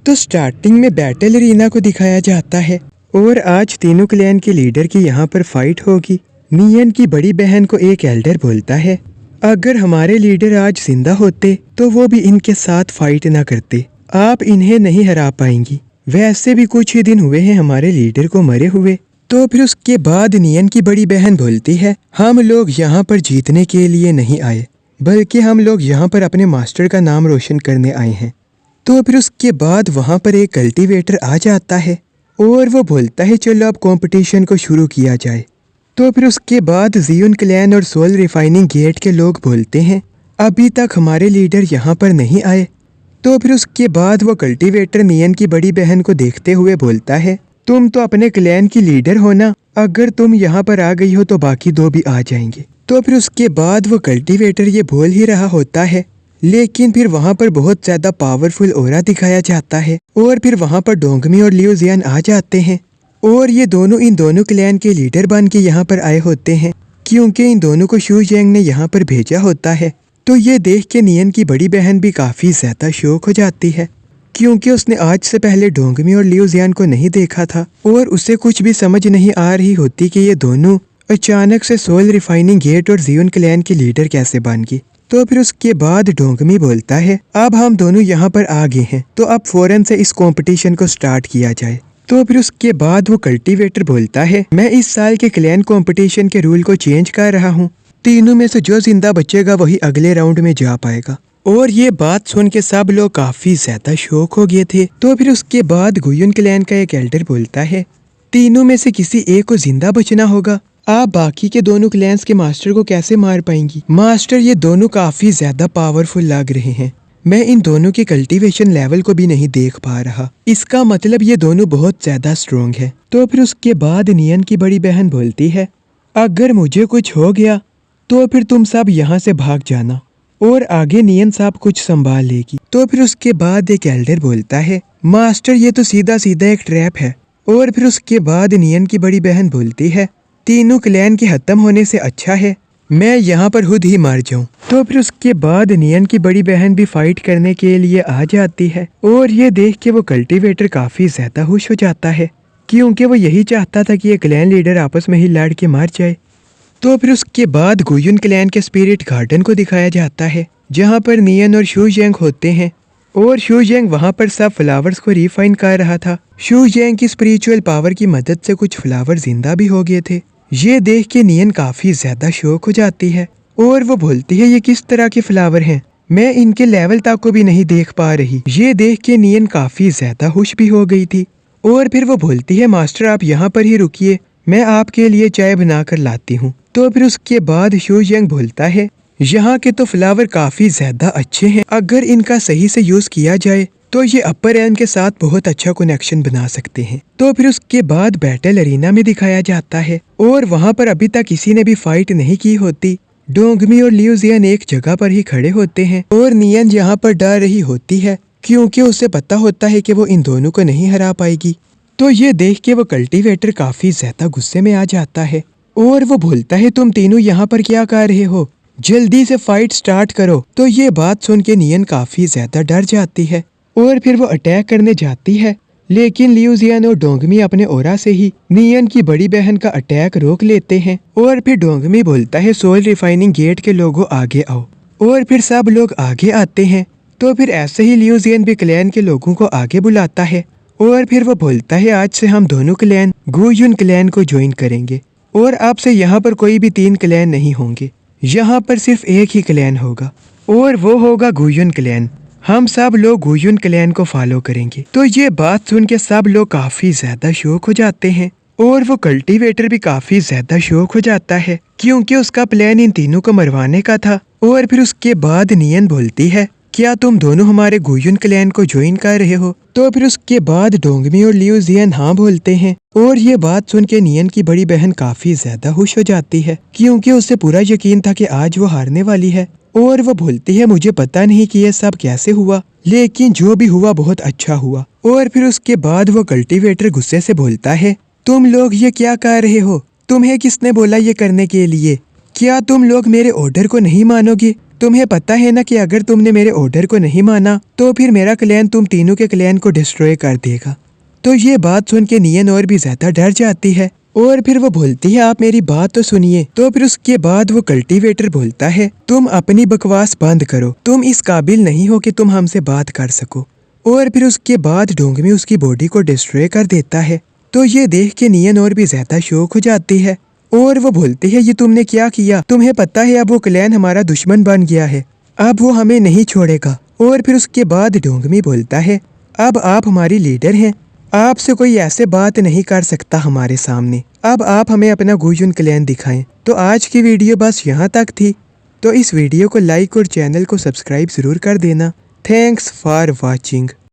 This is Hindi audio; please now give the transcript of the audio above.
तो स्टार्टिंग में बैटल एरिना को दिखाया जाता है और आज तीनों क्लैन के लीडर की यहाँ पर फाइट होगी। नियन की बड़ी बहन को एक एल्डर बोलता है, अगर हमारे लीडर आज जिंदा होते तो वो भी इनके साथ फाइट ना करते, आप इन्हें नहीं हरा पाएंगी। वैसे भी कुछ ही दिन हुए हैं हमारे लीडर को मरे हुए। तो फिर उसके बाद नियन की बड़ी बहन बोलती है, हम लोग यहाँ पर जीतने के लिए नहीं आए, बल्कि हम लोग यहाँ पर अपने मास्टर का नाम रोशन करने आए हैं। तो फिर उसके बाद वहाँ पर एक कल्टीवेटर आ जाता है और वो बोलता है चलो अब कंपटीशन को शुरू किया जाए। तो फिर उसके बाद जियोन क्लैन और सोल रिफाइनिंग गेट के लोग बोलते हैं अभी तक हमारे लीडर यहाँ पर नहीं आए। तो फिर उसके बाद वो कल्टीवेटर नियन की बड़ी बहन को देखते हुए बोलता है, तुम तो अपने क्लैन की लीडर हो ना, अगर तुम यहाँ पर आ गई हो तो बाकी दो भी आ जाएंगे। तो फिर उसके बाद वो कल्टीवेटर ये बोल ही रहा होता है, लेकिन फिर वहाँ पर बहुत ज्यादा पावरफुल ओरा दिखाया जाता है और फिर वहाँ पर डोंगमी और लियो जियान आ जाते हैं और ये दोनों इन दोनों क्लैन के लीडर बन के यहाँ पर आए होते हैं, क्योंकि इन दोनों को शू जेंग ने यहाँ पर भेजा होता है। तो ये देख के नियन की बड़ी बहन भी काफी ज्यादा शौक हो जाती है, क्योंकि उसने आज से पहले डोंगमी और लियो जियान को नहीं देखा था और उसे कुछ भी समझ नहीं आ रही होती कि ये दोनों अचानक से सोल रिफाइनिंग गेट और जियोन क्लैन के लीडर कैसे बन गए। तो फिर उसके बाद डोंगमी बोलता है, अब हम दोनों यहाँ पर आ गए हैं तो अब फौरन से इस कंपटीशन को स्टार्ट किया जाए। तो फिर उसके बाद वो कल्टीवेटर बोलता है, मैं इस साल के क्लैन कंपटीशन के रूल को चेंज कर रहा हूँ, तीनों में से जो जिंदा बचेगा वही अगले राउंड में जा पाएगा। और ये बात सुन के सब लोग काफी ज्यादा शौक हो गए थे। तो फिर उसके बाद गुयुन क्लैन का एक एल्डर बोलता है, तीनों में से किसी एक को जिंदा बचना होगा, आप बाकी के दोनों क्लैंस के मास्टर को कैसे मार पाएंगी? मास्टर ये दोनों काफी ज्यादा पावरफुल लग रहे हैं, मैं इन दोनों के कल्टीवेशन लेवल को भी नहीं देख पा रहा, इसका मतलब ये दोनों बहुत ज्यादा स्ट्रोंग है। तो फिर उसके बाद नियन की बड़ी बहन बोलती है, अगर मुझे कुछ हो गया तो फिर तुम सब यहाँ से भाग जाना और आगे नियन साहब कुछ संभाल लेगी। तो फिर उसके बाद एक एल्डर बोलता है, मास्टर ये तो सीधा सीधा एक ट्रैप है। और फिर उसके बाद नियन की बड़ी बहन बोलती है, तीनों क्लैन के खत्म होने से अच्छा है मैं यहाँ पर खुद ही मर जाऊं। तो फिर उसके बाद नियन की बड़ी बहन भी फाइट करने के लिए आ जाती है और ये देख के वो कल्टीवेटर काफी ज्यादा खुश हो जाता है, क्योंकि वो यही चाहता था कि ये क्लैन लीडर आपस में ही लड़ के मर जाए। तो फिर उसके बाद गुयुन क्लैन के स्पिरिट गार्डन को दिखाया जाता है, जहाँ पर नियन और शू जेंग होते हैं और शू जेंग वहाँ पर सब फ्लावर्स को रिफाइन कर रहा था। शू जेंग की स्पिरिचुअल पावर की मदद से कुछ फ्लावर जिंदा भी हो गए थे। ये देख के नियन काफी ज्यादा शौक हो जाती है और वो बोलती है, ये किस तरह के फ्लावर हैं, मैं इनके लेवल तक को भी नहीं देख पा रही। ये देख के नियन काफी ज्यादा खुश भी हो गई थी और फिर वो बोलती है, मास्टर आप यहाँ पर ही रुकिए, मैं आपके लिए चाय बना कर लाती हूँ। तो फिर उसके बाद शू जेंग बोलता है, यहाँ के तो फ्लावर काफी ज्यादा अच्छे हैं, अगर इनका सही से यूज किया जाए तो ये अपर एल्म के साथ बहुत अच्छा कनेक्शन बना सकते हैं। तो फिर उसके बाद बैटल एरिना में दिखाया जाता है और वहाँ पर अभी तक किसी ने भी फाइट नहीं की होती। डोंगमी और लियो जियान एक जगह पर ही खड़े होते हैं और नियन यहाँ पर डर रही होती है, क्योंकि उसे पता होता है कि वो इन दोनों को नहीं हरा पाएगी। तो ये देख के वो कल्टीवेटर काफी ज्यादा गुस्से में आ जाता है और वो बोलता है, तुम तीनों यहाँ पर क्या कर रहे हो, जल्दी से फाइट स्टार्ट करो। तो ये बात सुन के नियन काफी ज्यादा डर जाती है और फिर वो अटैक करने जाती है, लेकिन लियो जियान और डोंगमी अपने ओरा से ही नियन की बड़ी बहन का अटैक रोक लेते हैं। और फिर डोंगमी बोलता है, सोल रिफाइनिंग गेट के लोगों आगे आओ, और फिर सब लोग आगे आते हैं। तो फिर ऐसे ही लियो जियान भी क्लैन के लोगों को आगे बुलाता है और फिर वो बोलता है, आज से हम दोनों क्लैन गुयुन क्लैन को ज्वाइन करेंगे और अब से यहाँ पर कोई भी 3 क्लैन नहीं होंगे, यहाँ पर सिर्फ एक ही क्लैन होगा और वो होगा गुयुन क्लैन। हम सब लोग गुयुन क्लैन को फॉलो करेंगे। तो ये बात सुन के सब लोग काफी ज्यादा शौक हो जाते हैं और वो कल्टीवेटर भी काफी ज्यादा शौक हो जाता है, क्योंकि उसका प्लान इन तीनों को मरवाने का था। और फिर उसके बाद नियन बोलती है, क्या तुम दोनों हमारे गुयुन क्लैन को ज्वाइन कर रहे हो? तो फिर उसके बाद डोंगमी और लियो जियान हाँ बोलते हैं और ये बात सुन के नियन की बड़ी बहन काफी ज्यादा खुश हो जाती है, क्योंकि उसे पूरा यकीन था कि आज वो हारने वाली है। और वो बोलती है, मुझे पता नहीं कि ये सब कैसे हुआ, लेकिन जो भी हुआ बहुत अच्छा हुआ। और फिर उसके बाद वो कल्टीवेटर गुस्से से बोलता है, तुम लोग ये क्या कर रहे हो, तुम्हें किसने बोला ये करने के लिए, क्या तुम लोग मेरे ऑर्डर को नहीं मानोगे? तुम्हें पता है ना कि अगर तुमने मेरे ऑर्डर को नहीं माना तो फिर मेरा क्लैन तुम तीनों के क्लैन को डिस्ट्रॉय कर देगा। तो ये बात सुन के नियन और भी ज्यादा डर जाती है और फिर वो बोलती है आप मेरी बात तो सुनिए। तो फिर उसके बाद वो कल्टीवेटर बोलता है तुम अपनी बकवास बंद करो, तुम इस काबिल नहीं हो कि तुम हमसे बात कर सको। और फिर उसके बाद डोंगमी उसकी बॉडी को डिस्ट्रॉय कर देता है। तो ये देख के नियन और भी ज्यादा शौक हो जाती है और वो बोलती है ये तुमने क्या किया, तुम्हें पता है अब वो क्लैन हमारा दुश्मन बन गया है, अब वो हमें नहीं छोड़ेगा। और फिर उसके बाद डोंगमी बोलता है अब आप हमारी लीडर हैं, आपसे कोई ऐसे बात नहीं कर सकता हमारे सामने, अब आप हमें अपना गुजुन क्लैन दिखाएं। तो आज की वीडियो बस यहाँ तक थी। तो इस वीडियो को लाइक और चैनल को सब्सक्राइब जरूर कर देना। Thanks for watching.